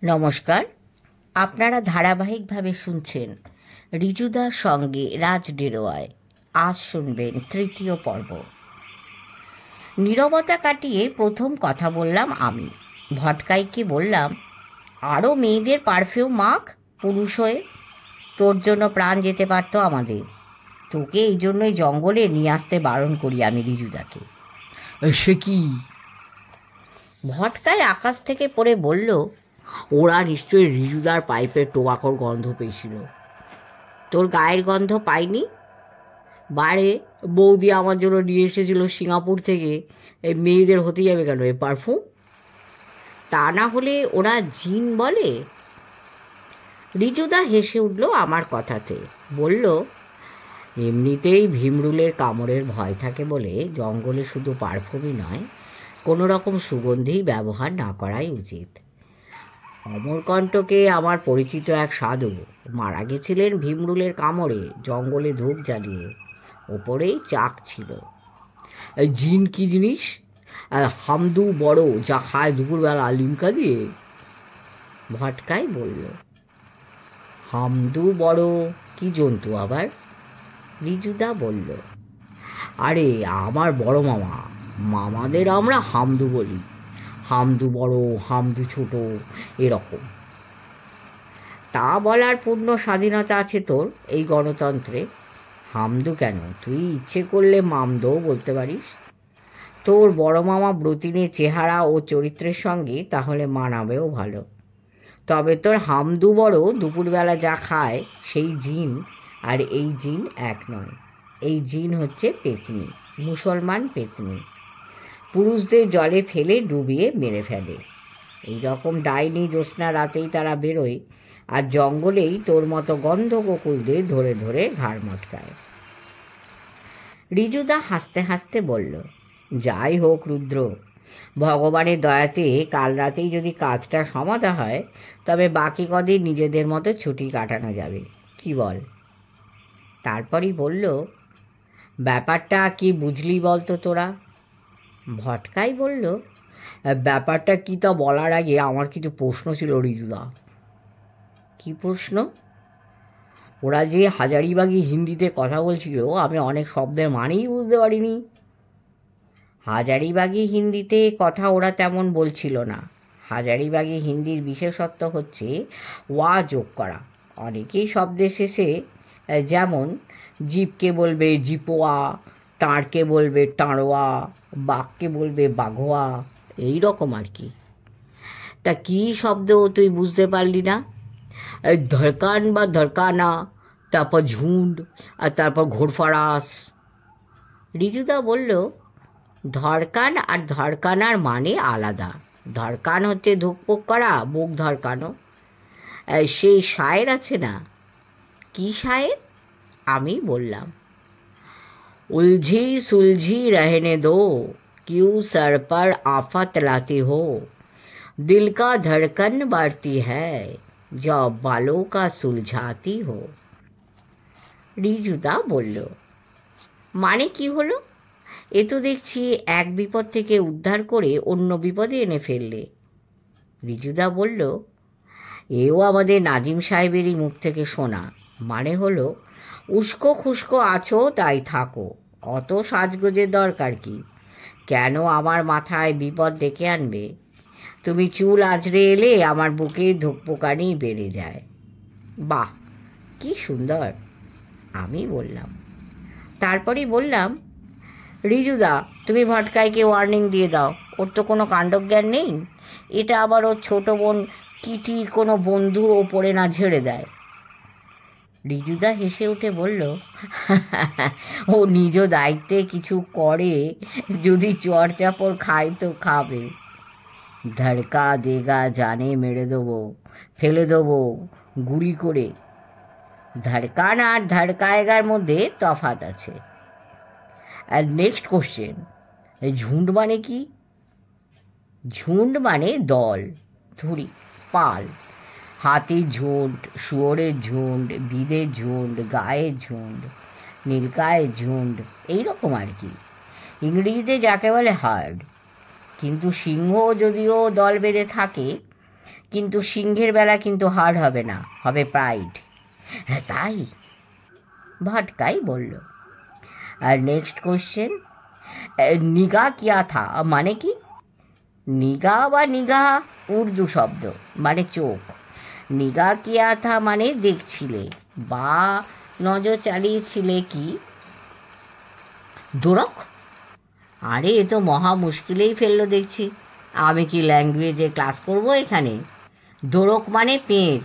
নমস্কার, আপনারা ধারাবাহিকভাবে শুনছেন রিজুদার সঙ্গে রাজ ডেরোয়ায়। আজ শুনবেন তৃতীয় পর্ব। নীরবতা কাটিয়ে প্রথম কথা বললাম আমি। ভটকাইকে বললাম, আরও মেয়েদের পারফিউম মাখ পুরুষ হয়ে, তোর জন্য প্রাণ যেতে পারতো আমাদের। তোকে এই জন্যই জঙ্গলে নিয়ে আসতে বারণ করি আমি রিজুদাকে। সে কি? ভটকাই আকাশ থেকে পড়ে বলল, ওরা নিশ্চয়ই রিজুদার পাইপের টোবাকোর গন্ধ পেয়েছিল। তোর গায়ের গন্ধ পাইনি? বাইরে বৌদি আমার জন্য নিয়ে এসেছিল সিঙ্গাপুর থেকে। এই মেয়েদের হতে যাবে কেন এই পারফিউম? তা না হলে ওরা জিন বলে? রিজুদা হেসে উঠল আমার কথাতে, বলল, এমনিতেই ভীমরুলের কামড়ের ভয় থাকে বলে জঙ্গলে শুধু পারফিউমই নয়, কোনো রকম সুগন্ধি ব্যবহার না করাই উচিত। অমরকণ্টকে আমার পরিচিত এক সাধু মারা গেছিলেন ভীমরুলের কামড়ে, জঙ্গলে ধূপ জ্বালিয়ে। ওপরেই চাক ছিল। জিন কি জিনিস? হামদু বড় যা খায় দুপুরবেলা লিমকা দিয়ে। ভটকাই বলল। হামদু বড় কি জন্তু আবার? রিজুদা বলল, আরে আমার বড় মামা, মামাদের আমরা হামদু বলি। হামদু বড়, হামদু ছোট, এরকম। তা বলার পূর্ণ স্বাধীনতা আছে তোর এই গণতন্ত্রে। হামদু কেন? তুই ইচ্ছে করলে মামদও বলতে পারিস। তোর বড় মামা ব্রতিনের চেহারা ও চরিত্রের সঙ্গে তাহলে মানাবেও ভালো। তবে তোর হামদু বড় দুপুরবেলা যা খায় সেই জিন আর এই জিন এক নয়। এই জিন হচ্ছে পেতনি, মুসলমান পেতনি। পুরুষদের জলে ফেলে ডুবিয়ে মেরে ফেলে। এই রকম ডাইনি জ্যোৎস্না রাতেই তারা বেরোয়, আর জঙ্গলেই তোর মতো গন্ধ গোকুলদের ধরে ধরে ঘাড় মটকায়। রিজুদা হাসতে হাসতে বলল, যাই হোক রুদ্র, ভগবানের দয়াতে কাল রাতেই যদি কাজটা সমাধা হয়, তবে বাকি কদিন নিজেদের মতো ছুটি কাটানো যাবে। কি বল? তারপরই বলল, ব্যাপারটা কি বুঝলি বলতো তোরা? ভটকাই বলল, ব্যাপারটা কি তা বলার আগে আমার কিছু প্রশ্ন ছিল রিজুদা। কি প্রশ্ন? ওরা যে হাজারিবাগি হিন্দিতে কথা বলছিল, আমি অনেক শব্দের মানেই বুঝতে পারিনি। হাজারিবাগি হিন্দিতে কথা ওরা তেমন বলছিল না। হাজারিবাগি হিন্দির বিশেষত্ব হচ্ছে ওয়া যোগ করা। অনেকেই শব্দের শেষে, যেমন জিপকে বলবে জিপোয়া, টাঁড়কে বলবে টাঁড়োয়া, বাঘকে বলবে বাঘোয়া, এই রকম আর কি। তা কী শব্দ তুই বুঝতে পারলি না? ধরকান বা ধরকানা, তারপর ঝুন্ড, আর তারপর ঘোরফারাস। রিজুদা বলল, ধরকান আর ধরকানার মানে আলাদা। ধরকান হচ্ছে ধুকপুক করা, বুক ধরকানো। সেই শায়ের আছে না? কি শায়ের? আমি বললাম, उलझी सुलझी रहने दो, क्यों सर पर आफत लाती हो। दिल का धड़कन बढ़ती है, जब बालों का सुलझाती हो। রিজুদা বলল, মানে কি হলো? এ তো দেখছি এক বিপদ থেকে উদ্ধার করে অন্য বিপদে এনে ফেললে। রিজুদা বলল, এও আমাদের নাজিম সাহেবেরই মুখ থেকে শোনা। মানে হলো, উস্কো খুস্কো আছো তাই থাকো, অত সাজগোজের দরকার কি? কেন আমার মাথায় বিপদ ডেকে আনবে? তুমি চুল আঁচড়ে এলে আমার বুকে ধুকপুকানি বেড়ে যায়। বাহ, কি সুন্দর, আমি বললাম। তারপরই বললাম, রিজুদা, তুমি ভটকাইকে ওয়ার্নিং দিয়ে দাও। ওর তো কোনো কাণ্ডজ্ঞান নেই। এটা আবার ওর ছোটো বোন কিটির কোনো বন্ধুর ওপরে না ঝেড়ে দেয়। রিজুদা হেসে উঠে বলল, ও নিজ দায়িত্বে কিছু করে, যদি চর চাপড় খায় তো খাবে। ধড়কা দেগা জানে মেরে দেবো, ফেলে দেবো গুলি করে। ধড়কান আর ধড়কায়গার মধ্যে তফাৎ আছে। আর নেক্সট কোশ্চেন, ঝুন্ড মানে কি? ঝুন্ড মানে দল, ধুরি, পাল। হাতির ঝুন্ড, শুয়োরের ঝুন্ড, বিদের ঝুন্ড, গায়ের ঝুন্ড, নীলকায়ের ঝুন্ড, এইরকম আর কি। ইংরেজিতে যাকে বলে হার্ড। কিন্তু সিংহ যদিও দল বেঁধে থাকে, কিন্তু সিংহের বেলা কিন্তু হার হবে না, হবে প্রাইড। হ্যাঁ তাই, ভটকাই বলল। আর নেক্সট কোশ্চেন, নিগা কিয়া থা মানে কি? নিগা বা নিগাহ উর্দু শব্দ, মানে চোখ। নিগা কিয়া থা মানে দেখছিলে বা নজর চালিয়েছিলে কি? দোরক? আরে এ তো মহা মুশকিলেই ফেললো দেখছি। আমি কি ল্যাঙ্গুয়েজে ক্লাস করব এখানে? দোরক মানে পেঁড়।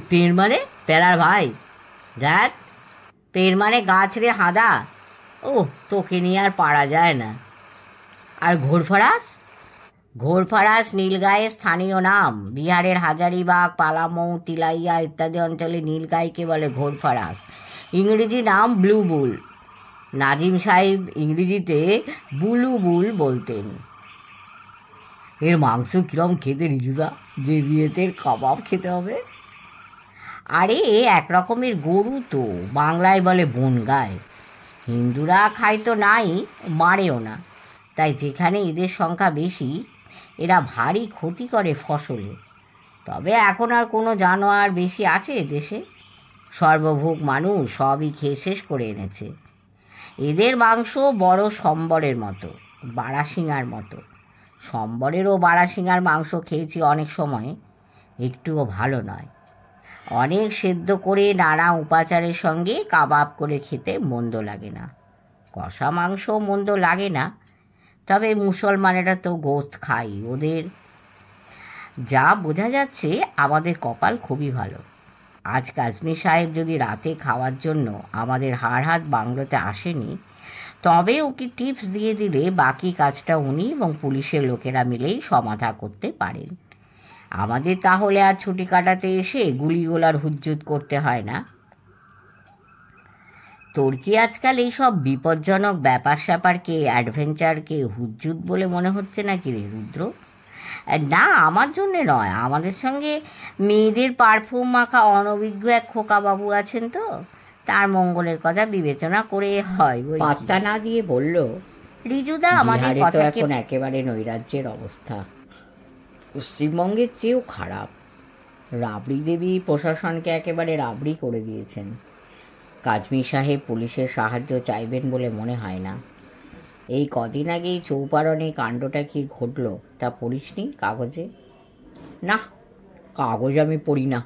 পেঁড় মানে প্যারার ভাই। দেখ, পেঁড় মানে গাছ রে হাঁদা। ও, তোকে নিয়ে আর পারা যায় না। আর ঘোরফারাস? ঘোরফারাস নীলগাঁয়ের স্থানীয় নাম। বিহারের হাজারিবাগ, পালামৌ, তিলাইয়া ইত্যাদি অঞ্চলে নীলগাইকে বলে ঘোরফারাস। ইংরেজি নাম ব্লুবুল। নাজিম সাহেব ইংরেজিতে বুলুবুল বলতেন। এর মাংস কিরম খেতে রিজুদা, যে বিয়েতে কাবাব খেতে হবে? আরে এক রকমের গরু তো, বাংলায় বলে বনগাই। হিন্দুরা খায় তো নাই, মারেও না। তাই যেখানে এদের সংখ্যা বেশি, এরা ভারী ক্ষতি করে ফসলে। তবে এখন আর কোনো জানোয়ার বেশি আছে দেশে? সর্বভোগ মানুষ সবই খেয়ে শেষ করে এনেছে। এদের মাংস বড় সম্বরের মতো, বারাশিঙার মতো। সম্বরের ও বারাশিঙার মাংস খেয়েছি অনেক সময়, একটুও ভালো নয়। অনেক সেদ্ধ করে নানা উপাচারের সঙ্গে কাবাব করে খেতে মন্দ লাগে না। কষা মাংস মন্দ লাগে না, তবে মুসলমানেরা তো গোশত খায়। ওদের যা বোঝা যাচ্ছে আমাদের কপাল খুবই ভালো। আজ কাজমি সাহেব যদি রাতে খাওয়ার জন্য আমাদের হাড়হাত বাংলোতে আসেনি, তবে ওকে টিপস দিয়ে দিলে বাকি কাজটা উনি এবং পুলিশের লোকেরা মিলেই সমাধা করতে পারেন। আমাদের তাহলে আর ছুটি কাটাতে এসে গুলিগোলার হুজ্জুত করতে হয় না। তোর কি আজকাল এইসব বিপজ্জনক ব্যাপার স্যাপারকে, অ্যাডভেঞ্চারকে হুজ্জুত বলে মনে হচ্ছে নাকি রে রুদ্র? না, আমার জন্যে নয়। আমাদের সঙ্গে মেয়েদের পারফিউম মাখা অনভিজ্ঞ এক খোকাবাবু আছেন তো, তার মঙ্গলের কথা বিবেচনা করে হয়। পাত্তা না দিয়ে বলল, রিজুদা আমাদের কথা এখন একেবারে নৈরাজ্যের অবস্থা, পশ্চিমবঙ্গের চেয়েও খারাপ। রাবড়ি দেবী প্রশাসনকে একেবারে রাবড়ি করে দিয়েছেন। কাজমি সাহেব পুলিশের সাহায্য চাইবেন বলে মনে হয় না। এই কদিন আগেই চৌপারণে কাণ্ডটা কি ঘটল তা পড়িসনি কাগজে? না, কাগজ আমি পড়ি না।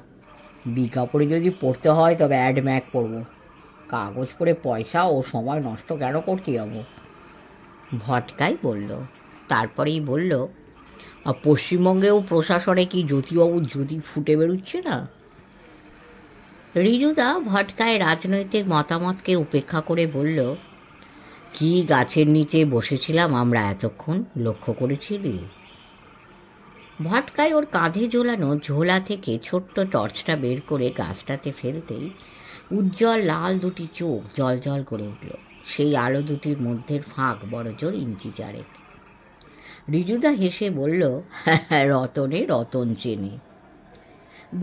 বিজ্ঞাপনে যদি পড়তে হয় তবে অ্যাডম্যাক পড়ব। কাগজ পড়ে পয়সা ও সময় নষ্ট কেন করতে যাব? ভটকাই বলল। তারপরেই বলল, পশ্চিমবঙ্গেও প্রশাসনে কি জ্যোতিবাবুর জ্যোতি ফুটে বেরোচ্ছে না? রিজুদা ভটকায় রাজনৈতিক মতামতকে উপেক্ষা করে বলল, কি গাছের নিচে বসেছিলাম আমরা এতক্ষণ, লক্ষ্য করেছিলি? ভটকায় ওর কাঁধে ঝোলানো ঝোলা থেকে ছোট্ট টর্চটা বের করে গাছটাতে ফেলতেই উজ্জ্বল লাল দুটি চোখ জলজল করে উঠল। সেই আলো দুটির মধ্যের ফাঁক বড় জোর ইঞ্চি চারেক। রিজুদা হেসে বলল, রতনে রতন চেনে।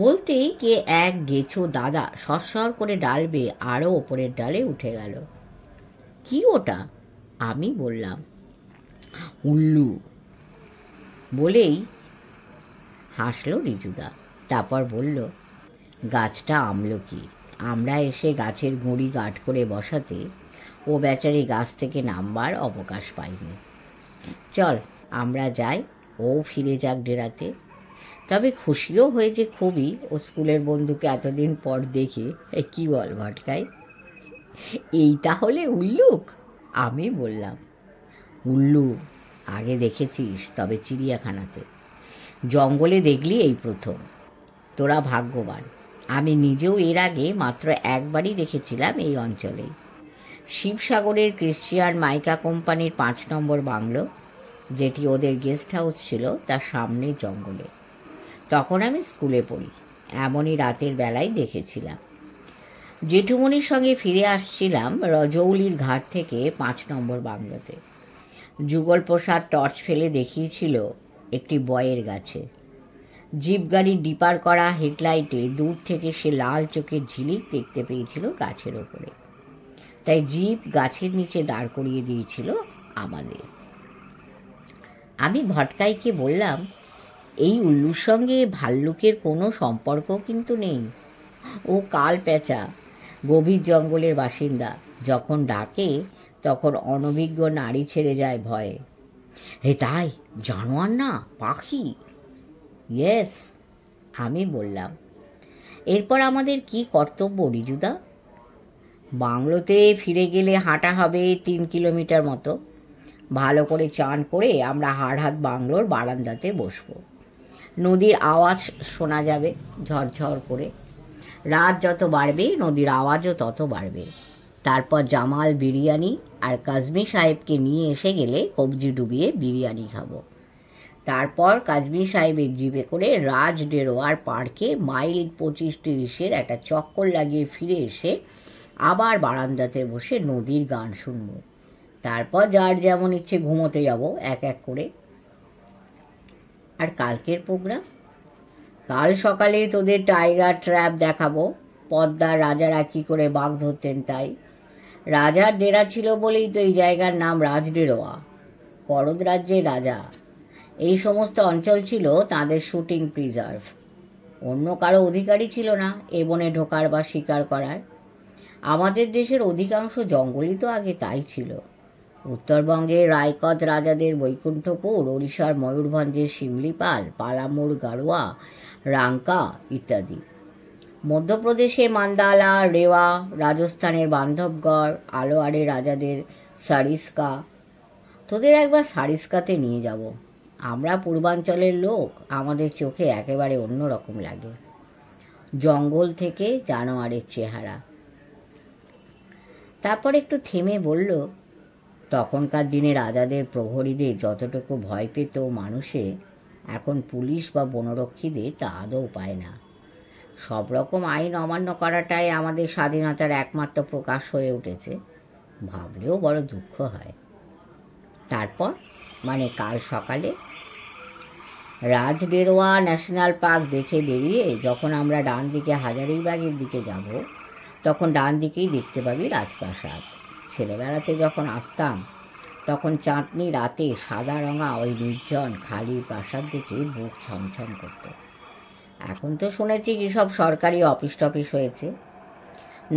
বলতেই কে এক গেছো দাদা সরসর করে ডাল বেয়ে আরও ওপরের ডালে উঠে গেল। কি ওটা? আমি বললাম। উল্লু। বলেই হাসল রিজুদা। তারপর বলল, গাছটা আমলকি। আমরা এসে গাছের গুঁড়ি গাঁট করে বসাতে ও বেচারি গাছ থেকে নামবার অবকাশ পাইনি। চল আমরা যাই, ও ফিরে যাক ডেরাতে। তবে খুশিও হয়েছে খুবই ও স্কুলের বন্ধুকে এতদিন পর দেখে। কি বল ভটকাই? এই তাহলে উল্লুক? আমি বললাম। উল্লু আগে দেখেছিস, তবে চিড়িয়াখানাতে। জঙ্গলে দেখলি এই প্রথম। তোরা ভাগ্যবান। আমি নিজেও এর আগে মাত্র একবারই দেখেছিলাম এই অঞ্চলেই। শিবসাগরের ক্রিশ্চিয়ান মাইকা কোম্পানির 5 নম্বর বাংলো, যেটি ওদের গেস্ট হাউস ছিল, তার সামনে জঙ্গলে। তখন আমি স্কুলে পড়ি। এমনই রাতের বেলায় দেখেছিলাম। জেঠুমনির সঙ্গে ফিরে আসছিলাম রজৌলির ঘাট থেকে 5 নম্বর বাংলোতে। যুগল প্রসাদ টর্চ ফেলে দেখিয়েছিল একটি বয়ের গাছে। জিপ গাড়ির ডিপার করা হেডলাইটে দূর থেকে সে লাল চোখের ঝিলিক দেখতে পেয়েছিল গাছের ওপরে। তাই জিপ গাছের নিচে দাঁড় করিয়ে দিয়েছিল আমাদের। আমি ভটকাইকে বললাম, এই উল্লুর সঙ্গে ভাল্লুকের কোনো সম্পর্ক কিন্তু নেই। ও কাল পেঁচা, গভীর জঙ্গলের বাসিন্দা। যখন ডাকে তখন অনভিজ্ঞ নারী ছেড়ে যায় ভয়ে। হে তাই, জানোয়ার না, পাখি। ইয়েস, আমি বললাম। এরপর আমাদের কি কর্তব্য রিজুদা? বাংলোতে ফিরে গেলে হাঁটা হবে 3 কিলোমিটার মতো। ভালো করে চান করে আমরা হাড়হাত বাংলোর বারান্দাতে বসবো। নদীর আওয়াজ শোনা যাবে ঝরঝর করে। রাত যত বাড়বে নদীর আওয়াজও তত বাড়বে। তারপর জামাল বিরিয়ানি আর কাজমি সাহেবকে নিয়ে এসে গেলে কবজি ডুবিয়ে বিরিয়ানি খাবো। তারপর কাজমি সাহেবের জিপে করে রাজ ডেরোয়ার পার্কে মাইল 25-30 একটা চক্কর লাগিয়ে ফিরে এসে আবার বারান্দাতে বসে নদীর গান শুনব। তারপর যার যেমন ইচ্ছে ঘুমোতে যাব এক এক করে। আর কালকের প্রোগ্রাম? কাল সকালে তোদের টাইগার ট্র্যাপ দেখাবো। পদ্মার রাজারা কি করে বাঘ ধরতেন তাই। রাজার ডেরা ছিল বলেই তো এই জায়গার নাম রাজডেরোয়া। করদ রাজ্যের রাজা। এই সমস্ত অঞ্চল ছিল তাদের শুটিং প্রিজার্ভ। অন্য কারো অধিকারই ছিল না এ বনে ঢোকার বা শিকার করার। আমাদের দেশের অধিকাংশ জঙ্গলই তো আগে তাই ছিল। উত্তরবঙ্গের রায়কদ রাজাদের বৈকুণ্ঠপুর, ওড়িশার ময়ূরভঞ্জের শিমলিপাল, পালামুর গাড়োয়া, রাঙ্কা ইত্যাদি। মধ্যপ্রদেশে মান্দালা, রেওয়া, রাজস্থানের বান্ধবগড়, আলোয়ারের রাজাদের সারিস্কা। তোদের একবার সারিস্কাতে নিয়ে যাব। আমরা পূর্বাঞ্চলের লোক, আমাদের চোখে একেবারে অন্যরকম লাগে। জঙ্গল থেকে জানোয়ারের চেহারা। তারপর একটু থেমে বলল, তখনকার দিনে রাজাদের প্রহরীদের যতটুকু ভয় পেত মানুষে, এখন পুলিশ বা বনরক্ষীদের তা আদৌ পায় না। সব রকম আইন অমান্য করাটাই আমাদের স্বাধীনতার একমাত্র প্রকাশ হয়ে উঠেছে। ভাবলেও বড় দুঃখ হয়। তারপর মানে কাল সকালে রাজডেরোয়া ন্যাশনাল পার্ক দেখে বেরিয়ে যখন আমরা ডান দিকে হাজারীবাগের দিকে যাব, তখন ডান দিকেই দেখতে পাবি রাজপ্রাসাদ। ছেলেবেলাতে যখন আসতাম তখন চাঁদনি রাতে সাদা রঙা ওই নির্জন খালি প্রাসাদ দেখে বুক ছমছম করত। এখন তো শুনেছি যে সব সরকারি অফিস টফিস হয়েছে।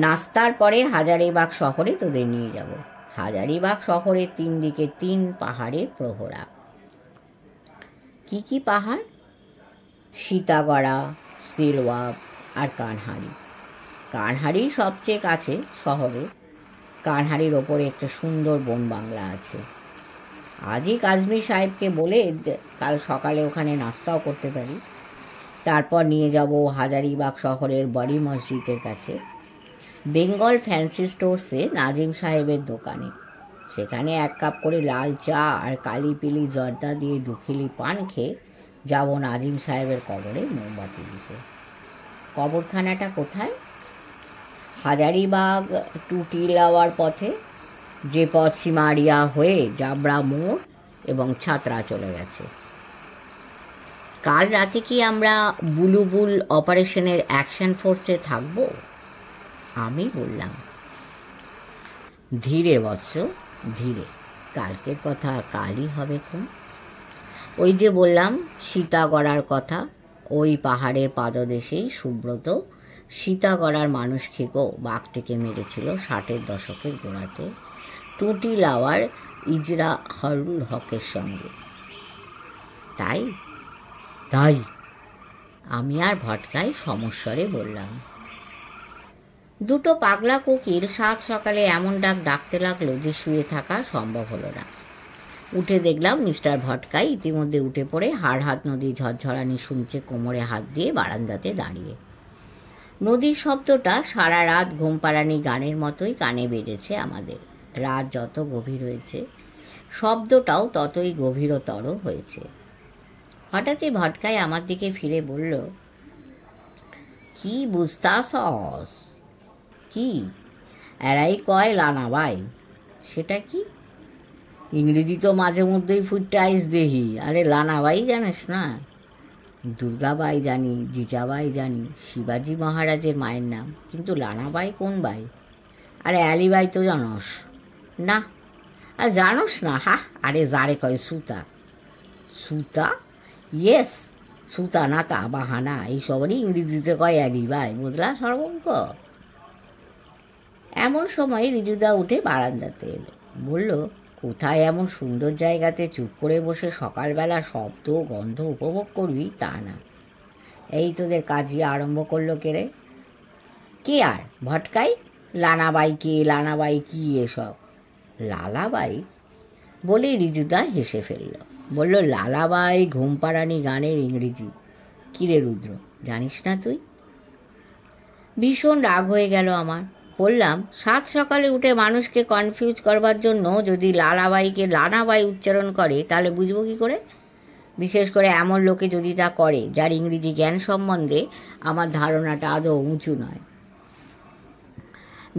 নাস্তার পরে হাজারীবাগ শহরে তোদের নিয়ে যাব। হাজারীবাগ শহরের 3 দিকে 3 পাহাড়ের প্রহরা। কি কি পাহাড়? সীতাগড়া, সিলওয়াপ আর কানহারি। কানহারি সবচেয়ে কাছে শহরে। কানহারির ওপরে একটা সুন্দর বন বাংলা আছে। আজই কাজমি সাহেবকে বলে কাল সকালে ওখানে নাস্তাও করতে পারি। তারপর নিয়ে যাব হাজারীবাগ শহরের বড়ি মসজিদের কাছে, বেঙ্গল ফ্যান্সি স্টোরসে নাজিম সাহেবের দোকানে। সেখানে 1 কাপ করে লাল চা আর কালি পিলি জর্দা দিয়ে 2 খিলি পান খেয়ে যাব নাজিম সাহেবের কবরে মোমবাতি দিতে। কবরখানাটা কোথায়? হাজারীবাগ টু টিলাওয়ার পথে, যে পথ সিমারিয়া হয়ে জাবড়া মোড় এবং ছাত্রা চলে গেছে। কাল রাতে কি আমরা বুলুবুল অপারেশনের অ্যাকশন ফোর্সে থাকব? আমি বললাম। ধীরে বৎস, ধীরে। কালকের কথা কালই হবে কোন। ওই যে বললাম সীতাগড়ার কথা, ওই পাহাড়ের পাদদেশেই সুব্রত সীতাগড়ার মানুষ খেকো বাঘটিকে মেরেছিল 60-এর দশকের গোড়াতে টুটি লাওয়ার ইজরা হরুল হকের সঙ্গে। তাই তাই আমি আর ভটকাই সমস্বরে বললাম। 2 পাগলা কোকিল 7 সকালে এমন ডাকতে লাগলো যে শুয়ে থাকা সম্ভব হলো না। উঠে দেখলাম মিস্টার ভটকাই ইতিমধ্যে উঠে পড়ে হাড়হাত নদী ঝরঝরানি শুনছে কোমরে হাত দিয়ে বারান্দাতে দাঁড়িয়ে। নদীর শব্দটা সারা রাত ঘুমপাড়ানি গানের মতোই কানে বেজেছে আমাদের। রাত যত গভীর হয়েছে শব্দটাও ততই গভীরতর হয়েছে। হঠাৎই ভটকাই আমার দিকে ফিরে বলল, কি বুঝতাছস? কি? এরাই কয় লানাবাই। সেটা কি? ইংরেজি তো মাঝে মধ্যেই ফুটাইস দেহি। আরে লানাবাই জানিস না? দুর্গাবাই জানি, জিজাবাই জানি, শিবাজি মহারাজের মায়ের নাম, কিন্তু লানাবাই কোন বাই? আরে আলিবাই তো জানস না? আর জানস না? হা, আরে যারে কয় সুতা। সুতা? ইয়েস, সুতা নাতা বাহানা এইসবেরই ইংরেজিতে কয় একই ভাই, বুঝলা সর্বঙ্ক? এমন সময় রিজুদা উঠে বারান্দাতে এলো। বলল, কোথায় এমন সুন্দর জায়গাতে চুপ করে বসে সকালবেলা শব্দ গন্ধ উপভোগ করবি তা না, এই তোদের কাজই আরম্ভ করলো কেড়ে। কে আর ভটকাই? লানাবাই কে, লানাবাই কি এসব? লালাবাই বলে রিজুদা হেসে ফেলল। বলল, লালাবাই ঘুমপাড়ানি গানের ইংরেজি। কিরে রুদ্র, জানিস না তুই? ভীষণ রাগ হয়ে গেল আমার। বললাম, সাত সকালে উঠে মানুষকে কনফিউজ করবার জন্য যদি লালাবাইকে লানাবাই উচ্চারণ করে তাহলে বুঝবো কী করে? বিশেষ করে এমন লোকে যদি তা করে যার ইংরেজি জ্ঞান সম্বন্ধে আমার ধারণাটা আদৌ উঁচু নয়।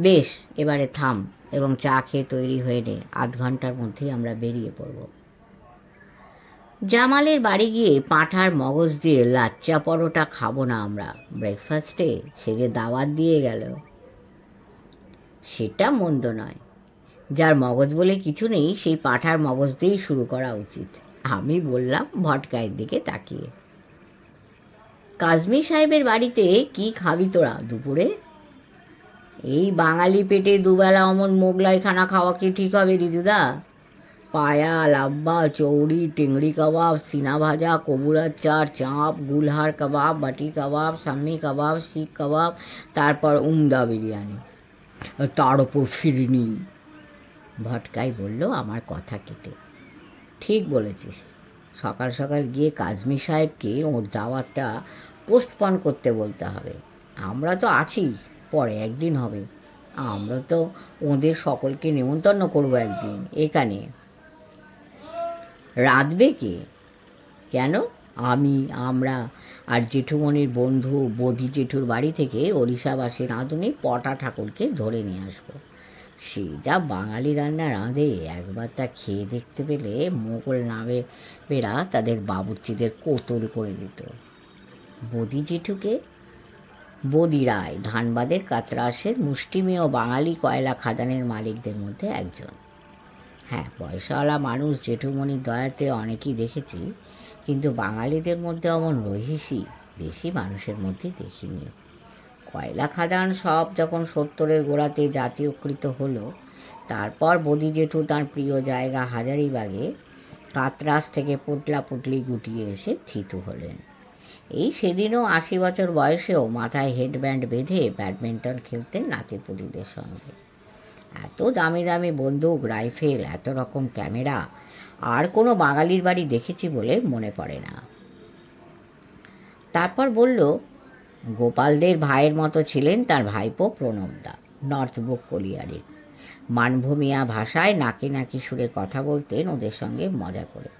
বেশ, এবারে থাম এবং চা খেয়ে তৈরি হয়ে নে, আধ ঘন্টার মধ্যেই আমরা বেরিয়ে পড়ব। জামালের বাড়ি গিয়ে পাঁঠার মগজ দিয়ে লাচ্চা পরোটা খাবো না আমরা ব্রেকফাস্টে? সে যে দাওয়াত দিয়ে গেল। সেটা মন্দ নয়, যার মগজ বলে কিছু নেই সেই পাঁঠার মগজ দিয়েই শুরু করা উচিত, আমি বললাম ভটকায়ের দিকে তাকিয়ে। কাজমি সাহেবের বাড়িতে কি খাবি তোরা দুপুরে? এই বাঙালি পেটে দুবেলা অমন মোগলাই খানা খাওয়া কি ঠিক হবে রিজুদা? পায়া, লাব্বা, চৌড়ি, টেংড়ি কাবাব, সিনা ভাজা, কবুরার চার, চাঁপ, গুলহার কাবাব, বাটি কাবাব, সাম্মি কাবাব, শিখ কাবাব, তারপর উমদা বিরিয়ানি, তার ওপর ফিরনি। ভটকাই বলল আমার কথা কেটে। ঠিক বলেছিস, সকাল সকাল গিয়ে কাজমি সাহেবকে ওর দাওয়াতটা পোস্টপন করতে বলতে হবে। আমরা তো আছি, পরে একদিন হবে। আমরা তো ওদের সকলকে নেমন্তন্ন করবো একদিন এখানে। রাঁধবে কে? কেন, আমি, আমরা আর জেঠুমনির বন্ধু বধি জেঠুর বাড়ি থেকে ওড়িশাবাসী রাঁধুনি পটা ঠাকুরকে ধরে নিয়ে আসবো। সে যা বাঙালি রান্না রাঁধে, একবার তা খেয়ে দেখতে পেলে মোগল নামেরা তাদের বাবুর্চিদের কোতল করে দিত। বধি জেঠুকে? বদি রায়, ধানবাদের কাতরাসের মুষ্টিমেয় বাঙালি কয়লা খাদানের মালিকদের মধ্যে একজন। হ্যাঁ, পয়সাওয়ালা মানুষ জেঠুমনির দয়াতে অনেকেই দেখেছি, কিন্তু বাঙালিদের মধ্যে অমন রহিসি বেশি মানুষের মধ্যে দেখিনি। কয়লা খাদান সব যখন 70-এর গোড়াতে জাতীয়কৃত হলো, তারপর বদি জেঠু তাঁর প্রিয় জায়গা হাজারিবাগে কাতরাস থেকে পোটলা পুটলি গুটিয়ে এসে থিতু হলেন। এই সেদিনও 80 বছর বয়সেও মাথায় হেডব্যান্ড বেঁধে ব্যাডমিন্টন খেলতেন নাতিপুতিদের সঙ্গে। এত দামি দামি বন্দুক, রাইফেল, এত রকম ক্যামেরা আর কোনো বাঙালির বাড়ি দেখেছি বলে মনে পড়ে না। তারপর বলল, গোপালদের ভাইয়ের মতো ছিলেন তার ভাইপো প্রণবদা, নর্থব্রুক কলিয়ারির। মানভূমিয়া ভাষায় নাকি নাকি সুরে কথা বলতেন ওদের সঙ্গে মজা করে।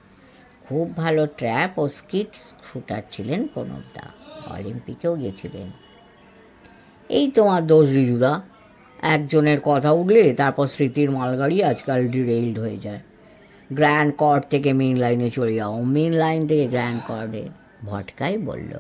খুব ভালো ট্র্যাপ ও স্কিট শুটার ছিলেন প্রণবদা, অলিম্পিকেও গিয়েছিলেন। এই তোমার দোষ রিজুদা, একজনের কথা উঠলে তারপর স্মৃতির মালগাড়ি আজকাল ডিরেইলড হয়ে যায়। গ্র্যান্ড কর্ড থেকে মেন লাইনে চলে যাও, মেন লাইন থেকে গ্র্যান্ড কর্ডে, ভটকাই বলল।